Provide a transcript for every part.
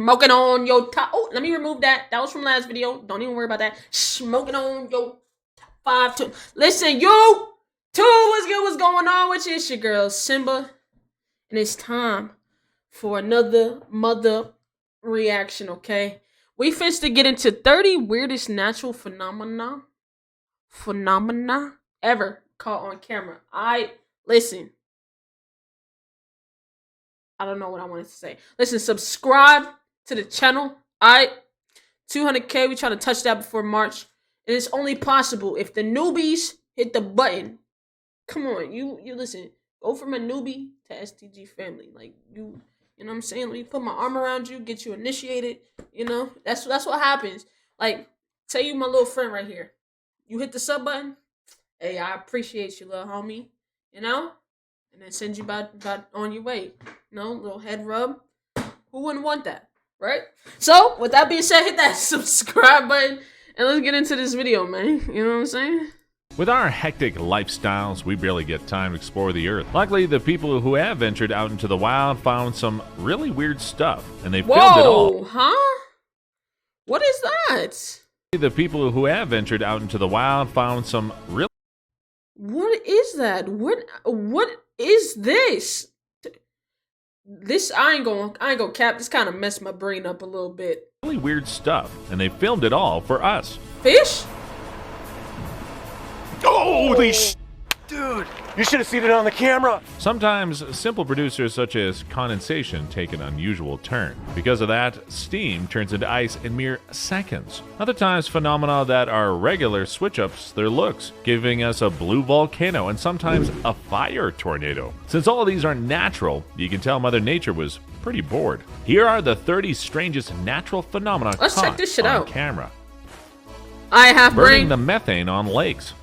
Smoking on your top. Oh, let me remove that. That was from last video. Don't even worry about that. Smoking on your top 5 too. Listen, you two, what's good? What's going on with you? It's your girl Simba, and it's time for another mother reaction. Okay, we finna to get into 30 weirdest natural phenomena ever caught on camera. Listen. I don't know what I wanted to say. Listen, subscribe to the channel. 200K. We try to touch that before March. And it's only possible if the newbies hit the button. Come on, you listen. Go from a newbie to STG family. Like you know what I'm saying? Let me put my arm around you, get you initiated. You know, that's what happens. Like, tell you my little friend right here. You hit the sub button. Hey, I appreciate you, little homie. You know? And then send you about on your way. You know, little head rub. Who wouldn't want that, right? So, with that being said, hit that subscribe button and let's get into this video, man. You know what I'm saying? With our hectic lifestyles, we barely get time to explore the earth. Luckily, the people who have ventured out into the wild found some really weird stuff, and they filmed it all. Huh? What is that? The people who have ventured out into the wild found some really... What is that? What is this? This I ain't gonna cap. This kind of messed my brain up a little bit. really weird stuff, and they filmed it all for us. Fish? Holy dude, you should have seen it on the camera. Sometimes simple producers such as condensation take an unusual turn. Because of that, steam turns into ice in mere seconds. Other times, phenomena that are regular switch ups their looks, giving us a blue volcano and sometimes a fire tornado. Since all of these are natural, you can tell Mother Nature was pretty bored. Here are the 30 strangest natural phenomena caught on camera. I have burning the methane on lakes.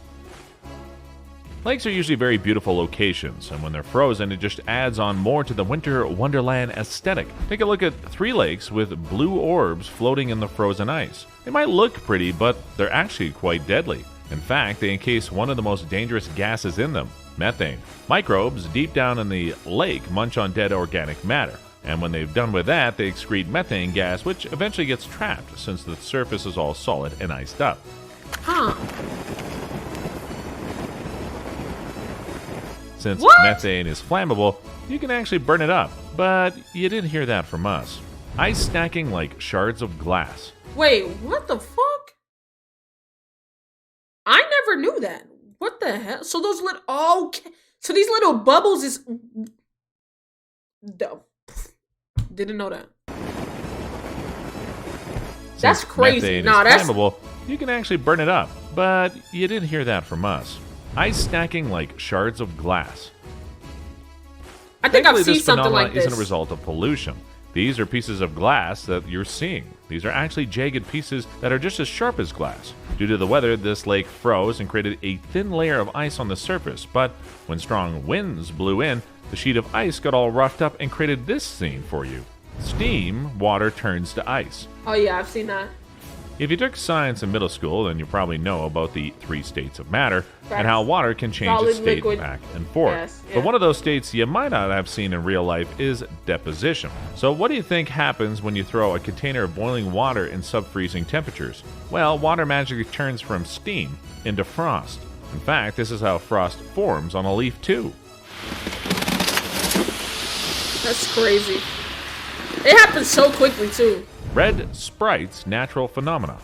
Lakes are usually very beautiful locations, and when they're frozen, it just adds on more to the winter wonderland aesthetic. Take a look at 3 lakes with blue orbs floating in the frozen ice. They might look pretty, but they're actually quite deadly. In fact, they encase one of the most dangerous gases in them, methane. Microbes deep down in the lake munch on dead organic matter, and when they've done with that, they excrete methane gas, which eventually gets trapped since the surface is all solid and iced up. Since methane is flammable, you can actually burn it up, but you didn't hear that from us. Ice stacking like shards of glass. Wait, what the fuck? I never knew that. What the hell? So those little so these little bubbles is didn't know that. Since that's crazy. Methane is flammable, you can actually burn it up, but you didn't hear that from us. Ice stacking like shards of glass. I think I've seen something like this. Isn't a result of pollution. These are pieces of glass that you're seeing. These are actually jagged pieces that are just as sharp as glass. Due to the weather, this lake froze and created a thin layer of ice on the surface, but when strong winds blew in, the sheet of ice got all roughed up and created this scene for you. Steam, water turns to ice. Oh yeah, I've seen that. If you took science in middle school, then you probably know about the 3 states of matter and how water can change its state back and forth. Yes, yeah. But one of those states you might not have seen in real life is deposition. So what do you think happens when you throw a container of boiling water in sub-freezing temperatures? Well, water magically turns from steam into frost. In fact, this is how frost forms on a leaf too. That's crazy. It happens so quickly too. Red sprites natural phenomena.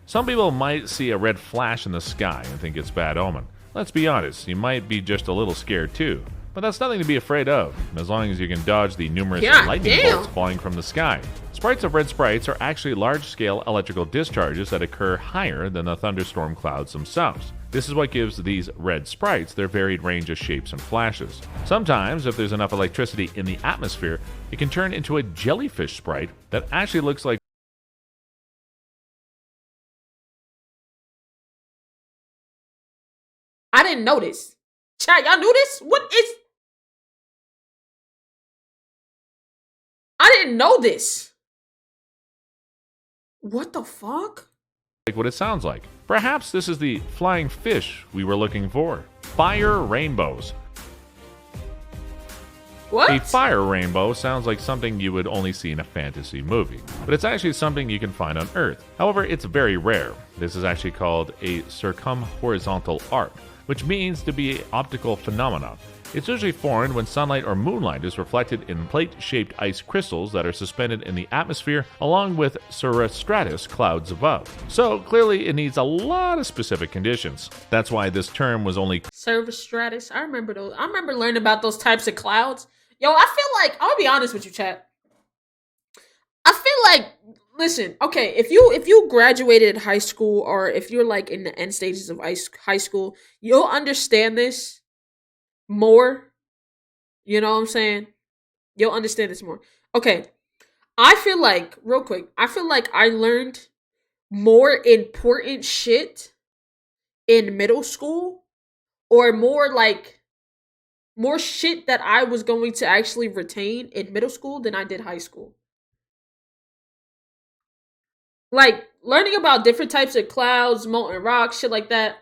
Some people might see a red flash in the sky and think it's bad omen. Let's be honest, you might be just a little scared too. But that's nothing to be afraid of, as long as you can dodge the numerous lightning bolts falling from the sky. Sprites of red sprites are actually large-scale electrical discharges that occur higher than the thunderstorm clouds themselves. This is what gives these red sprites their varied range of shapes and flashes. Sometimes, if there's enough electricity in the atmosphere, it can turn into a jellyfish sprite that actually looks like... I didn't know this. Chat, y'all knew this? What is... I didn't know this. What the fuck? Like what it sounds like. Perhaps this is the flying fish we were looking for. Fire rainbows. What? A fire rainbow sounds like something you would only see in a fantasy movie, but it's actually something you can find on Earth. However, it's very rare. This is actually called a circumhorizontal arc, which means to be an optical phenomenon. It's usually formed when sunlight or moonlight is reflected in plate-shaped ice crystals that are suspended in the atmosphere along with cirrostratus clouds above. So clearly it needs a lot of specific conditions. That's why this term was only Cirrostratus. I remember those. I remember learning about those types of clouds. Yo, I feel like, I'll be honest with you, chat. I feel like, listen, okay, if you graduated high school, or if you're like in the end stages of high school, you'll understand this more. You know what I'm saying? You'll understand this more. Okay. I feel like, real quick, I feel like I learned more important shit in middle school, or more shit that I was going to actually retain in middle school than I did high school. Like, learning about different types of clouds, molten rocks, shit like that.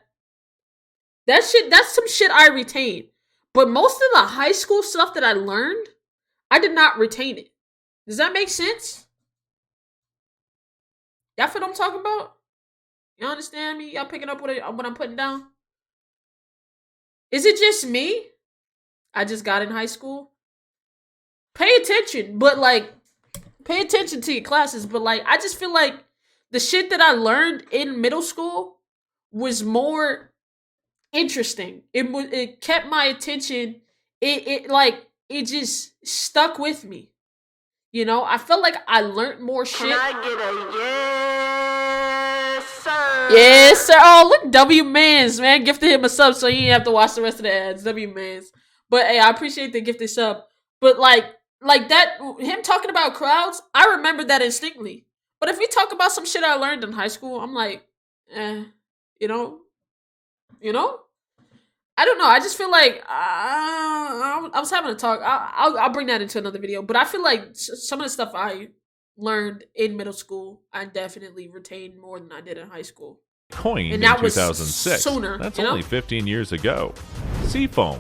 That's some shit I retained. But most of the high school stuff that I learned, I did not retain it. Does that make sense? Y'all feel what I'm talking about? Y'all understand me? Y'all picking up what I'm putting down? Is it just me? I just got in high school. Pay attention, but like, pay attention to your classes. But like, I just feel like the shit that I learned in middle school was more interesting. It kept my attention. It just stuck with me. You know, I felt like I learned more shit. Can I get a yes, sir? Yes, sir. Oh, look, W Mans, man, gifted him a sub, so you didn't have to watch the rest of the ads. W Mans. But hey, I appreciate the gifted sub. But like that, him talking about crowds, I remember that instinctively. But if we talk about some shit I learned in high school, I'm like, you know. I don't know. I just feel like I was having a talk. I'll bring that into another video. But I feel like some of the stuff I learned in middle school, I definitely retained more than I did in high school. coined And in that was 2006. sooner, That's you know? only 15 years ago. SEAFOAM.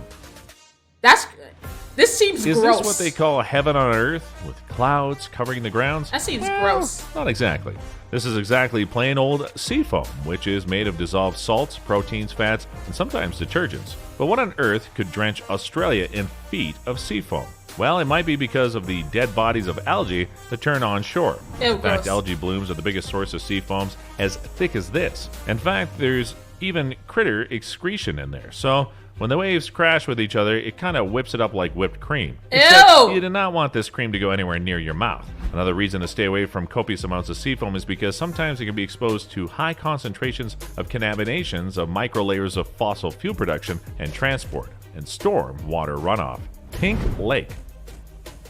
This seems Is gross. this what they call heaven on earth, with clouds covering the grounds? That seems gross. Not exactly. This is exactly plain old sea foam, which is made of dissolved salts, proteins, fats, and sometimes detergents. But what on earth could drench Australia in feet of sea foam? Well, it might be because of the dead bodies of algae that turn on shore. Ew, In fact, gross. algae blooms are the biggest source of sea foams, as thick as this. In fact, there's even critter excretion in there. So when the waves crash with each other, it kind of whips it up like whipped cream. Except Ew! you do not want this cream to go anywhere near your mouth. Another reason to stay away from copious amounts of seafoam is because sometimes it can be exposed to high concentrations of contaminations of microlayers of fossil fuel production and transport, and storm water runoff. Pink Lake.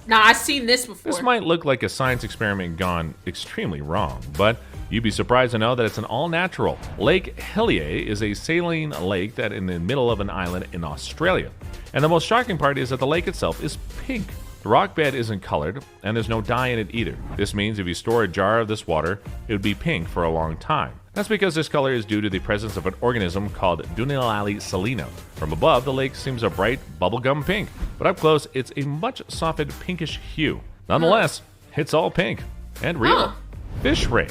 Now, I've seen this before. This might look like a science experiment gone extremely wrong, but you'd be surprised to know that it's an all-natural. Lake Hillier is a saline lake that in the middle of an island in Australia. And the most shocking part is that the lake itself is pink. The rock bed isn't colored, and there's no dye in it either. This means if you store a jar of this water, it would be pink for a long time. That's because this color is due to the presence of an organism called Dunaliella salina. From above, the lake seems a bright bubblegum pink, but up close, it's a much softened pinkish hue. Nonetheless, it's all pink and real. Huh. Fish rain.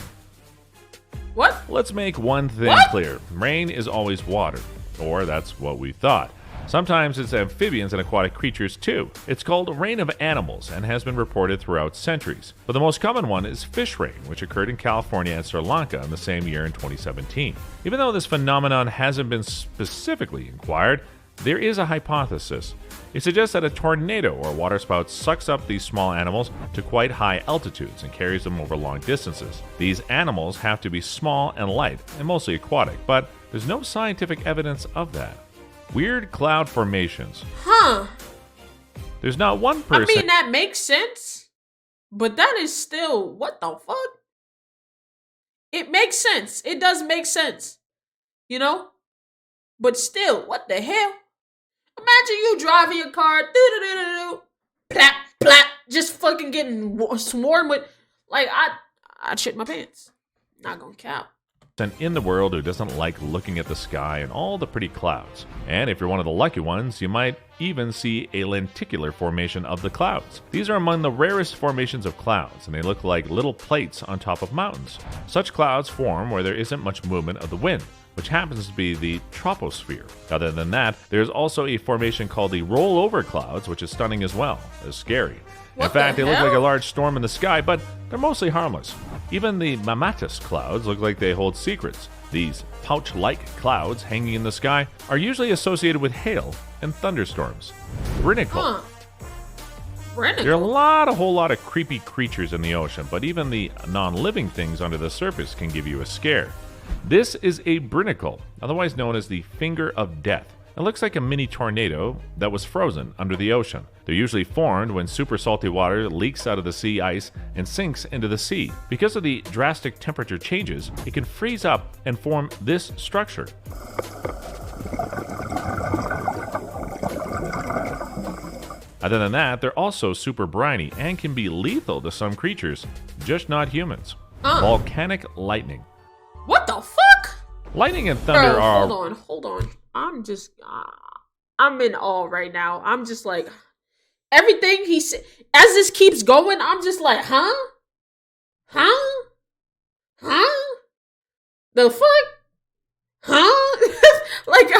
What? Let's make one thing clear. Rain is always water, or that's what we thought. Sometimes it's amphibians and aquatic creatures too. It's called rain of animals and has been reported throughout centuries. But the most common one is fish rain, which occurred in California and Sri Lanka in the same year in 2017. Even though this phenomenon hasn't been specifically inquired, there is a hypothesis. It suggests that a tornado or waterspout sucks up these small animals to quite high altitudes and carries them over long distances. These animals have to be small and light and mostly aquatic, but there's no scientific evidence of that. Weird cloud formations. Huh. There's not one person. I mean, that makes sense. But that is still, what the fuck? It makes sense. It does make sense. You know? But still, what the hell? Imagine you driving your car, doo-doo-doo-doo-doo, plap, plap, just fucking getting swarmed with, like, I'd shit my pants. Not gonna count. in the world who doesn't like looking at the sky and all the pretty clouds. And if you're one of the lucky ones, you might even see a lenticular formation of the clouds. These are among the rarest formations of clouds, and they look like little plates on top of mountains. Such clouds form where there isn't much movement of the wind, which happens to be the troposphere. Other than that, there's also a formation called the rollover clouds, which is stunning as well as scary. In fact, they look like a large storm in the sky, but they're mostly harmless. Even the mammatus clouds look like they hold secrets. These pouch-like clouds hanging in the sky are usually associated with hail and thunderstorms. Brinicle. There are a whole lot of creepy creatures in the ocean, but even the non-living things under the surface can give you a scare. This is a brinicle, otherwise known as the finger of death. It looks like a mini tornado that was frozen under the ocean. They're usually formed when super salty water leaks out of the sea ice and sinks into the sea. Because of the drastic temperature changes, it can freeze up and form this structure. Other than that, they're also super briny and can be lethal to some creatures, just not humans. Volcanic lightning. What the fuck? Lightning and thunder Bro, are... Hold on. I'm in awe right now. I'm just like, everything he said, as this keeps going, I'm just like, huh? The fuck? Huh? Like,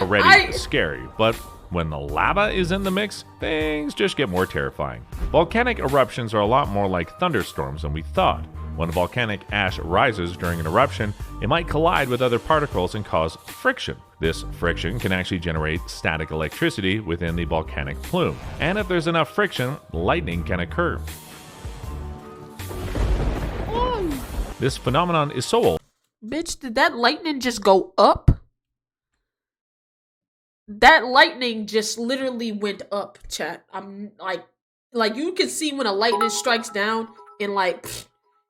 already scary, but when the lava is in the mix, things just get more terrifying. Volcanic eruptions are a lot more like thunderstorms than we thought. When volcanic ash rises during an eruption, it might collide with other particles and cause friction. This friction can actually generate static electricity within the volcanic plume. And if there's enough friction, lightning can occur. This phenomenon is so old. Bitch, did that lightning just go up? That lightning just literally went up, chat. I'm like you can see when a lightning strikes down and like,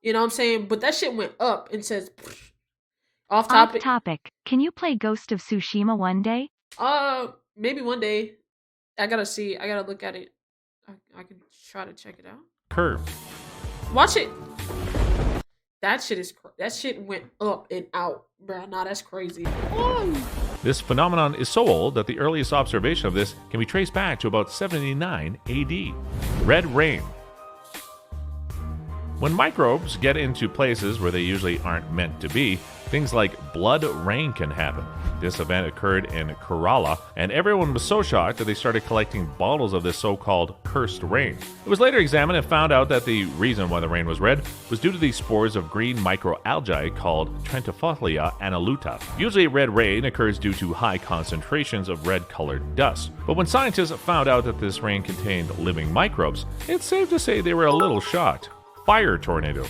you know what I'm saying? But that shit went up and says, off topic. Off topic. Can you play Ghost of Tsushima one day? Maybe one day. I gotta see. I gotta look at it. I can try to check it out. Curve. Watch it. That shit went up and out, bro. Nah, that's crazy. This phenomenon is so old that the earliest observation of this can be traced back to about 79 AD. Red rain. When microbes get into places where they usually aren't meant to be, things like blood rain can happen. This event occurred in Kerala, and everyone was so shocked that they started collecting bottles of this so-called cursed rain. It was later examined and found out that the reason why the rain was red was due to the spores of green microalgae called Trentifolia annuluta. Usually red rain occurs due to high concentrations of red-colored dust. But when scientists found out that this rain contained living microbes, it's safe to say they were a little shocked. Fire tornado.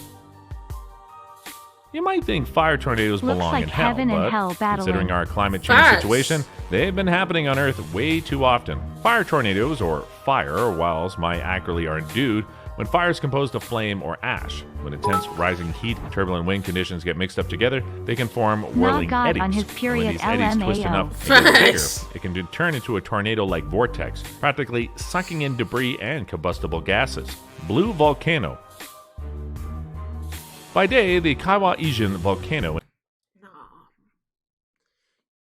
You might think fire tornadoes belong like in hell, heaven and hell but battling. considering our climate change situation, they've been happening on Earth way too often. Fire tornadoes, or fire, whilst my accurately are endued, when fire is composed of flame or ash. When intense rising heat and turbulent wind conditions get mixed up together, they can form whirling God eddies. on his period And when these eddies twist LMAO. enough and get bigger, it can turn into a tornado-like vortex, practically sucking in debris and combustible gases. Blue volcano. By day, the Kaiwa-Ijen volcano. Nah.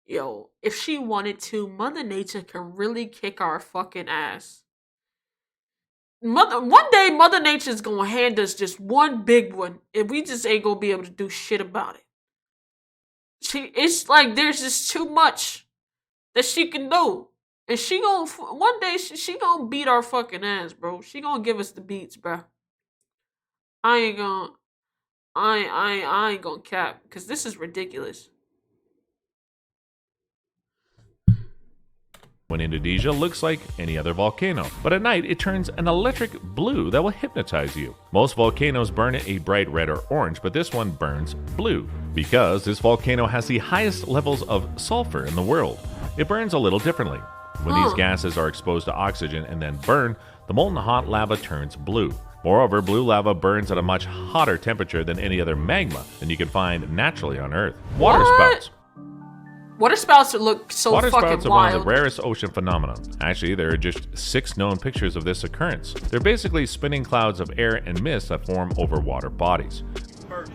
Yo, if she wanted to, Mother Nature can really kick our fucking ass. One day, Mother Nature's gonna hand us just one big one, and we just ain't gonna be able to do shit about it. It's like there's just too much that she can do, and she gonna one day she gonna beat our fucking ass, bro. She gonna give us the beats, bro. I ain't gonna cap, because this is ridiculous. When Indonesia looks like any other volcano, but at night it turns an electric blue that will hypnotize you. Most volcanoes burn a bright red or orange, but this one burns blue because this volcano has the highest levels of sulfur in the world. It burns a little differently. When these gases are exposed to oxygen and then burn, the molten hot lava turns blue. Moreover, blue lava burns at a much hotter temperature than any other magma than you can find naturally on Earth. Waterspouts. Waterspouts look so fucking Waterspouts are one of wild. the rarest ocean phenomena. Actually, there are just 6 known pictures of this occurrence. They're basically spinning clouds of air and mist that form over water bodies. First,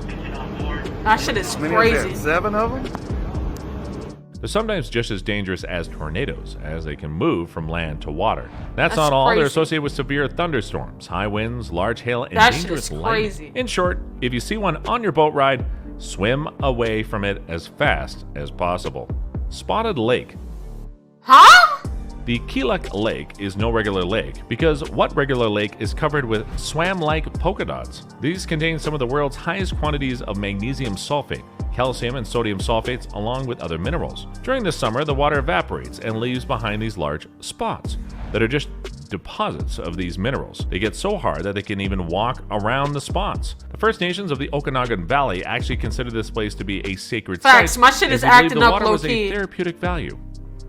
engine on board. That shit is How many crazy. is that? 7 of them? They're sometimes just as dangerous as tornadoes, as they can move from land to water. That's not That's all. They're crazy. associated with severe thunderstorms, high winds, large hail, and That shit dangerous is lightning. crazy. In short, if you see one on your boat ride, swim away from it as fast as possible. Spotted lake. Huh? The Keeluk Lake is no regular lake because what regular lake is covered with swam-like polka dots? These contain some of the world's highest quantities of magnesium sulfate, calcium and sodium sulfates, along with other minerals. During the summer, the water evaporates and leaves behind these large spots that are just deposits of these minerals. They get so hard that they can even walk around the spots. The First Nations of the Okanagan Valley actually consider this place to be a sacred Facts. site. My shit as is they believe acting the up water was low-key. a therapeutic value.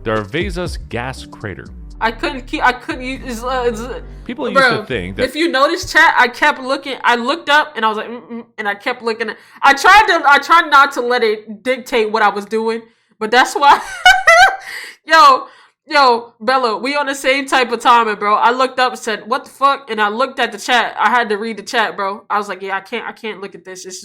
Darvaza's gas crater. I couldn't use. People used Bro, to think that if you notice, chat, I kept looking. I looked up and I was like, and I kept looking. I tried not to let it dictate what I was doing, but that's why. Yo, Bella, we on the same type of timing, bro. I looked up and said, "What the fuck?" And I looked at the chat. I had to read the chat, bro. I was like, "Yeah, I can't look at this. It's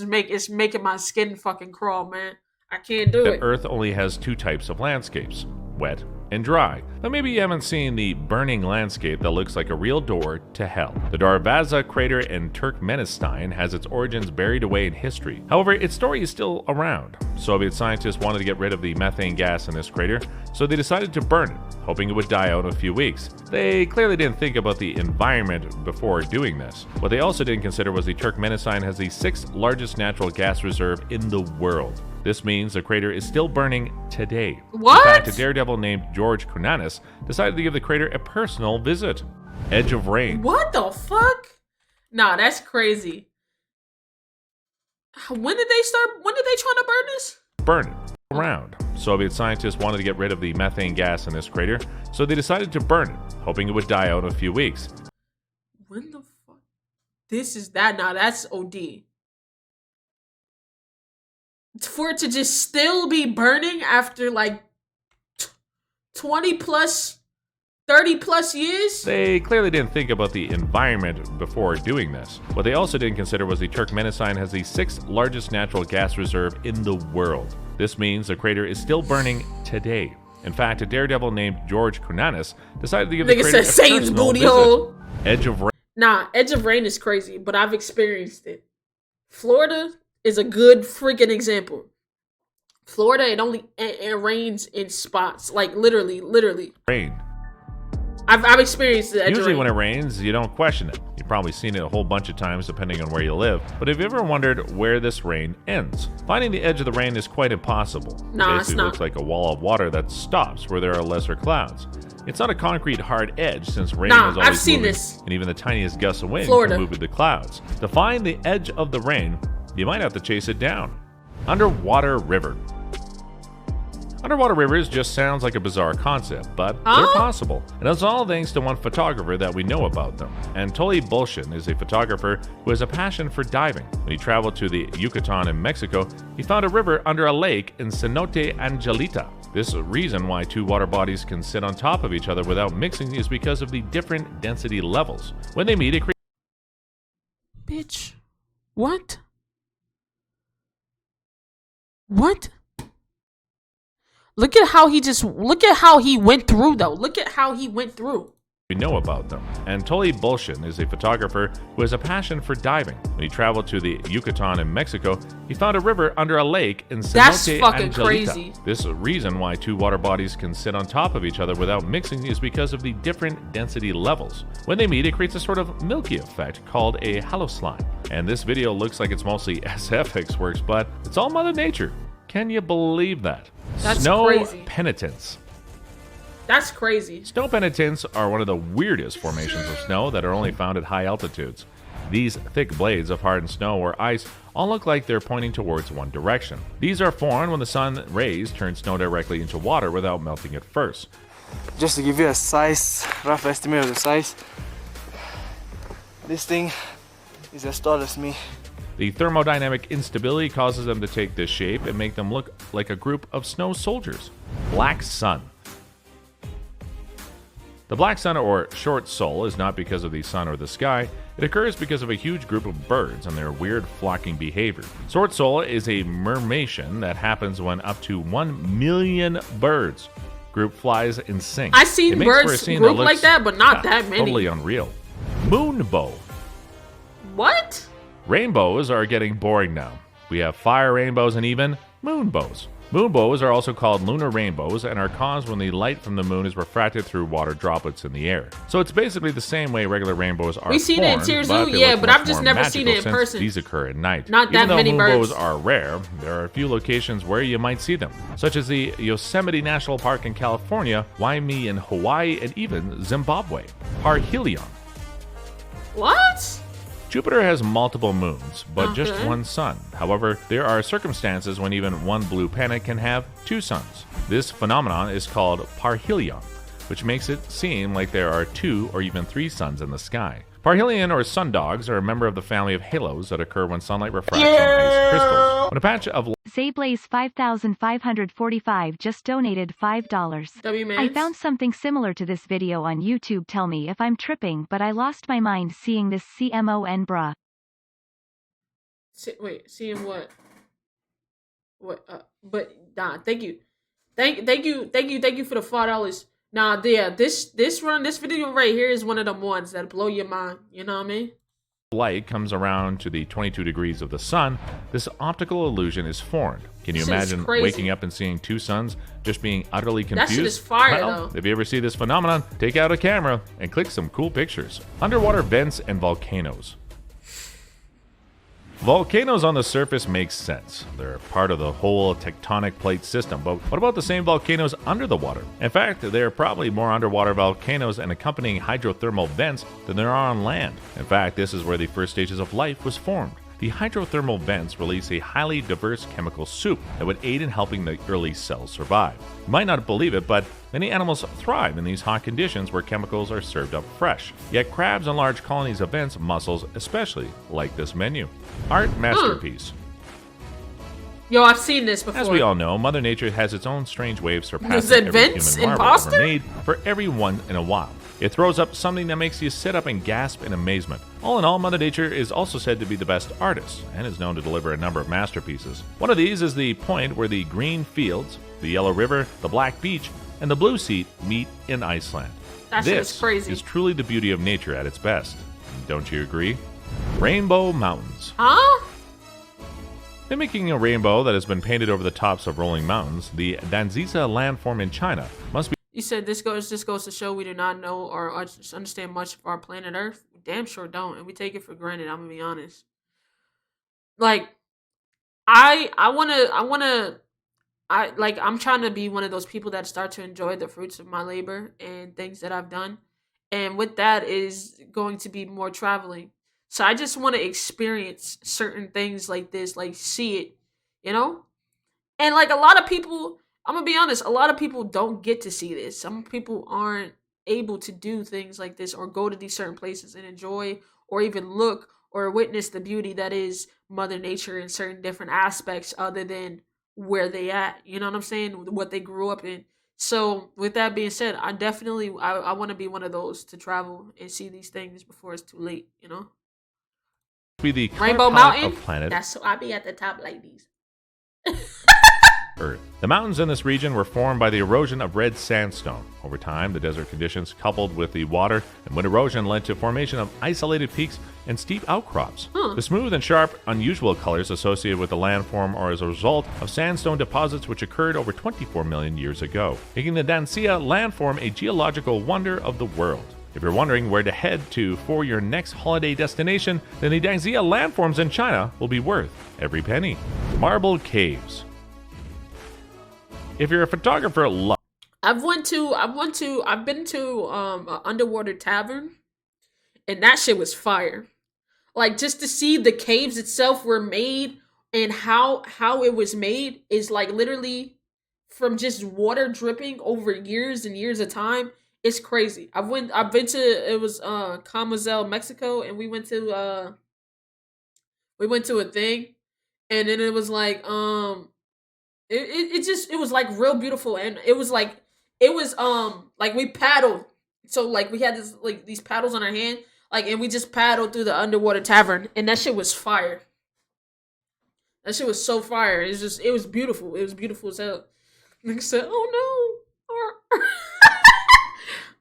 making my skin fucking crawl, man. I can't do it." Earth only has two types of landscapes, wet and dry. But maybe you haven't seen the burning landscape that looks like a real door to hell. The Darvaza crater in Turkmenistan has its origins buried away in history. However, its story is still around. Soviet scientists wanted to get rid of the methane gas in this crater, so they decided to burn it, hoping it would die out in a few weeks. They clearly didn't think about the environment before doing this. What they also didn't consider was the Turkmenistan has the 6th largest natural gas reserve in the world. This means the crater is still burning today. What? In fact, a daredevil named George Konanis decided to give the crater a personal visit. Edge of rain. What the fuck? Nah, that's crazy. When did they try to burn this? Burn it around. Soviet scientists wanted to get rid of the methane gas in this crater, so they decided to burn it, hoping it would die out in a few weeks. When the fuck? That's OD. For it to just still be burning after like 20 plus, 30 plus years? They clearly didn't think about the environment before doing this. What they also didn't consider was the Turkmenistan has the 6th largest natural gas reserve in the world. This means the crater is still burning today. In fact, a daredevil named George Konanis decided to give the Nigga crater said a Satan's personal booty visit. hole. Edge of rain. Nah, Edge of Rain is crazy, but I've experienced it. Florida is a good freaking example. Florida, it rains in spots, like literally. Rain. I've experienced the Edge of Usually Rain. when it rains, you don't question it. You've probably seen it a whole bunch of times depending on where you live. But have you ever wondered where this rain ends? Finding the edge of the rain is quite impossible. Nah, It it's basically not. looks like a wall of water that stops where there are lesser clouds. It's not a concrete hard edge since rain Nah, is always I've seen moving, this. and even the tiniest gusts of wind Florida. can move with the clouds. To find the edge of the rain, you might have to chase it down. Underwater river. Underwater rivers just sounds like a bizarre concept, but they're possible. And that's all thanks to one photographer that we know about them. Anatoly Bolshin is a photographer who has a passion for diving. When he traveled to the Yucatan in Mexico, he found a river under a lake in Cenote Angelita. This reason why two water bodies can sit on top of each other without mixing is because of the different density levels. When they meet, it creates Bitch. What? What? Look at how he went through though. Look at how he went through. we know about them. Anatoly Bolshin is a photographer who has a passion for diving. When he traveled to the Yucatan in Mexico, he found a river under a lake in That's Cenote fucking Angelita. crazy. This reason why two water bodies can sit on top of each other without mixing is because of the different density levels. When they meet, it creates a sort of milky effect called a haloslime. And this video looks like it's mostly SFX works, but it's all Mother Nature. Can you believe that? That's Snow crazy. penitents. That's crazy. Snow penitents are one of the weirdest formations of snow that are only found at high altitudes. These thick blades of hardened snow or ice all look like they're pointing towards one direction. These are formed when the sun rays turn snow directly into water without melting it first. Just to give you a size, rough estimate of the size, this thing is as tall as me. The thermodynamic instability causes them to take this shape and make them look like a group of snow soldiers. Black sun. The black sun or short sol is not because of the sun or the sky. It occurs because of a huge group of birds and their weird flocking behavior. Sword soul is a murmation that happens when up to 1 million birds group flies in sync. I've seen birds group like that, but not that many. Totally unreal. Moonbow. What? Rainbows are getting boring now. We have fire rainbows and even moonbows. Moonbows are also called lunar rainbows and are caused when the light from the moon is refracted through water droplets in the air. So it's basically the same way regular rainbows are. We've seen it in Tier Zoo, yeah, but I've just never seen it in person. These occur at night. Not that many birds. Even though moonbows are rare, there are a few locations where you might see them, such as the Yosemite National Park in California, Waimea in Hawaii, and even Zimbabwe. Parhelion. What? Jupiter has multiple moons, but just one sun. However, there are circumstances when even one blue planet can have two suns. This phenomenon is called parhelion, which makes it seem like there are 2 or even 3 suns in the sky. Parhelion or sundogs are a member of the family of halos that occur when sunlight refracts on ice crystals. When a patch of Zablaze 5545 just donated $5. I found something similar to this video on YouTube. Tell me if I'm tripping, but I lost my mind seeing this CMON bruh. Wait, seeing what? What? But nah, thank you for the $5. Nah, yeah, this video right here is one of them ones that blow your mind. You know what I mean? Light comes around to the 22 degrees of the sun, this optical illusion is formed. Can you imagine waking up and seeing 2 suns, just being utterly confused? That shit is fire, well, though. If you ever see this phenomenon, take out a camera and click some cool pictures. Underwater vents and volcanoes. Volcanoes on the surface make sense. They're part of the whole tectonic plate system, but what about the same volcanoes under the water? In fact, there are probably more underwater volcanoes and accompanying hydrothermal vents than there are on land. In fact, this is where the first stages of life was formed. The hydrothermal vents release a highly diverse chemical soup that would aid in helping the early cells survive. You might not believe it, but many animals thrive in these hot conditions where chemicals are served up fresh. Yet crabs and large colonies of vents, mussels especially, like this menu. Art masterpiece. Yo, I've seen this before. As we all know, Mother Nature has its own strange way of Is surpassing it every vents human marvel imposter? ever made for every once in a while. It throws up something that makes you sit up and gasp in amazement. All in all, Mother Nature is also said to be the best artist and is known to deliver a number of masterpieces. One of these is the point where the green fields, the yellow river, the black beach, and the blue sea meet in Iceland. That shit is crazy. This is truly the beauty of nature at its best. Don't you agree? Rainbow Mountains. Huh? Mimicking a rainbow that has been painted over the tops of rolling mountains, the DARVAZA landform in China must be. You said this goes to show we do not know or understand much of our planet Earth. We damn sure don't, and we take it for granted. I'm gonna be honest. Like, I'm trying to be one of those people that start to enjoy the fruits of my labor and things that I've done, and with that is going to be more traveling. So I just want to experience certain things like this, like see it, you know, and like a lot of people. I'm gonna be honest, a lot of people don't get to see this. Some people aren't able to do things like this or go to these certain places and enjoy or even look or witness the beauty that is Mother Nature in certain different aspects other than where they at. You know what I'm saying? What they grew up in. So with that being said, I want to be one of those to travel and see these things before it's too late, you know? Be the Rainbow Mountain of planet That's so I be at the top like these. Earth. The mountains in this region were formed by the erosion of red sandstone. Over time, the desert conditions coupled with the water and wind erosion led to formation of isolated peaks and steep outcrops. The smooth and sharp, unusual colors associated with the landform are as a result of sandstone deposits which occurred over 24 million years ago, making the DARVAZA landform a geological wonder of the world. If you're wondering where to head to for your next holiday destination, then the DARVAZA landforms in China will be worth every penny. Marble caves. If you're a photographer, I've been to an underwater tavern, and that shit was fire. Like, just to see the caves itself were made and how it was made is like literally from just water dripping over years and years of time. It's crazy. I've been to it was Cozumel, Mexico, and we went to a thing, and then it was like it was like real beautiful, and it was like we paddled. So like we had these paddles on our hand. Like, and we just paddled through the underwater tavern, and that shit was fire. That shit was so fire. It was beautiful. It was beautiful as hell. Nigga said, "Oh no,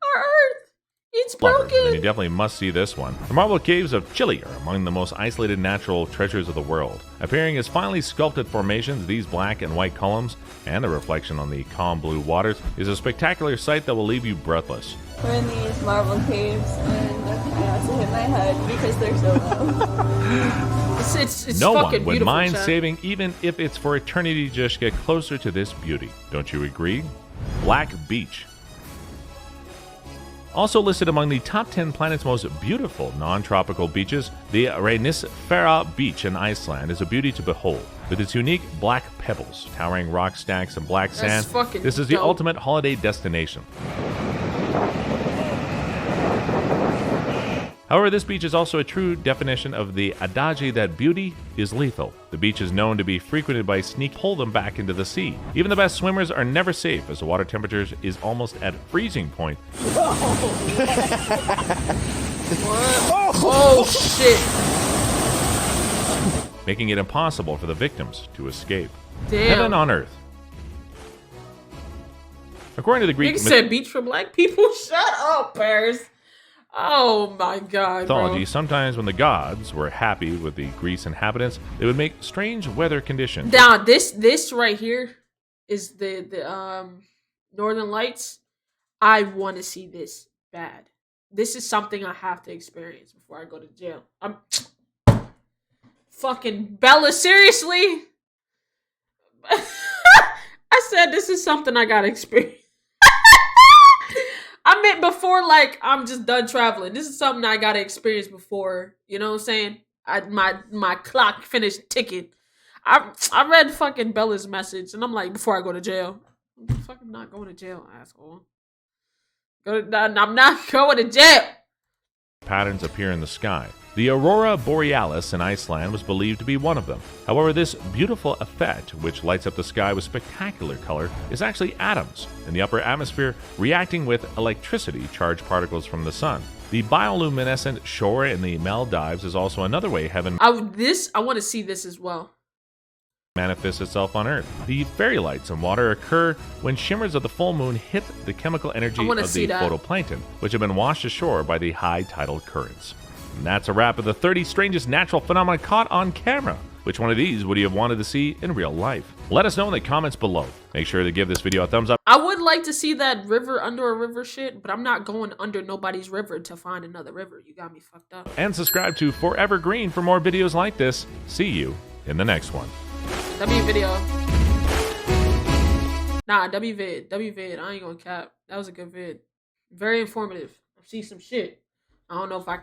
our Earth, it's broken." And you definitely must see this one. The marble caves of Chile are among the most isolated natural treasures of the world. Appearing as finely sculpted formations, these black and white columns and the reflection on the calm blue waters is a spectacular sight that will leave you breathless. We're in these marble caves, and I also hit my head because they're so low. It's no fucking one would beautiful, mind Chad. saving, even if it's for eternity, to just get closer to this beauty. Don't you agree? Black Beach. Also listed among the top 10 planet's most beautiful non-tropical beaches, the RNING beach in Iceland is a beauty to behold. With its unique black pebbles, towering rock stacks, and black sand, this is the ultimate holiday destination. However, this beach is also a true definition of the adage that beauty is lethal. The beach is known to be frequented by snakes, pull them back into the sea. Even the best swimmers are never safe, as the water temperature is almost at freezing point. Oh shit! Making it impossible for the victims to escape. Damn. Heaven on earth. According to the Greek Nigga said beach for black people. Shut up, Paris. Oh my god, mythology, bro. sometimes when the gods were happy with the Greece inhabitants, they would make strange weather conditions. Now this right here is the Northern Lights. I want to see this bad. This is something I have to experience before I go to jail. I'm fucking Bella, seriously? I said this is something I gotta experience. I meant before, like, I'm just done traveling. This is something I gotta experience before, you know what I'm saying? My clock finished ticking. I read fucking Bella's message, and I'm like, before I go to jail. I'm fucking not going to jail, asshole. I'm not going to jail. Patterns appear in the sky. The aurora borealis in Iceland was believed to be one of them. However, this beautiful effect, which lights up the sky with spectacular color, is actually atoms in the upper atmosphere reacting with electricity charged particles from the sun. The bioluminescent shore in the Maldives is also another way heaven I want to see this as well. manifests itself on Earth. The fairy lights in water occur when shimmers of the full moon hit the chemical energy of the photoplankton, which have been washed ashore by the high tidal currents. And that's a wrap of the 30 strangest natural phenomena caught on camera. Which one of these would you have wanted to see in real life? Let us know in the comments below. Make sure to give this video a thumbs up. I would like to see that river under a river shit, but I'm not going under nobody's river to find another river. You got me fucked up. And subscribe to Forever Green for more videos like this. See you in the next one. W video. Nah, W vid. I ain't gonna cap. That was a good vid. Very informative. I see some shit. I don't know if I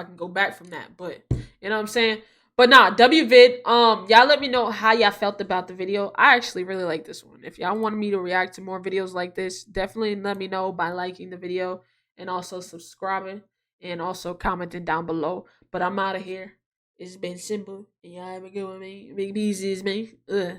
can go back from that, but you know what I'm saying? But nah, W vid. Y'all let me know how y'all felt about the video. I actually really like this one. If y'all want me to react to more videos like this, definitely let me know by liking the video and also subscribing and also commenting down below. But I'm out of here. It's been Simba, and y'all have a good one, man. Big B's is me. Ugh.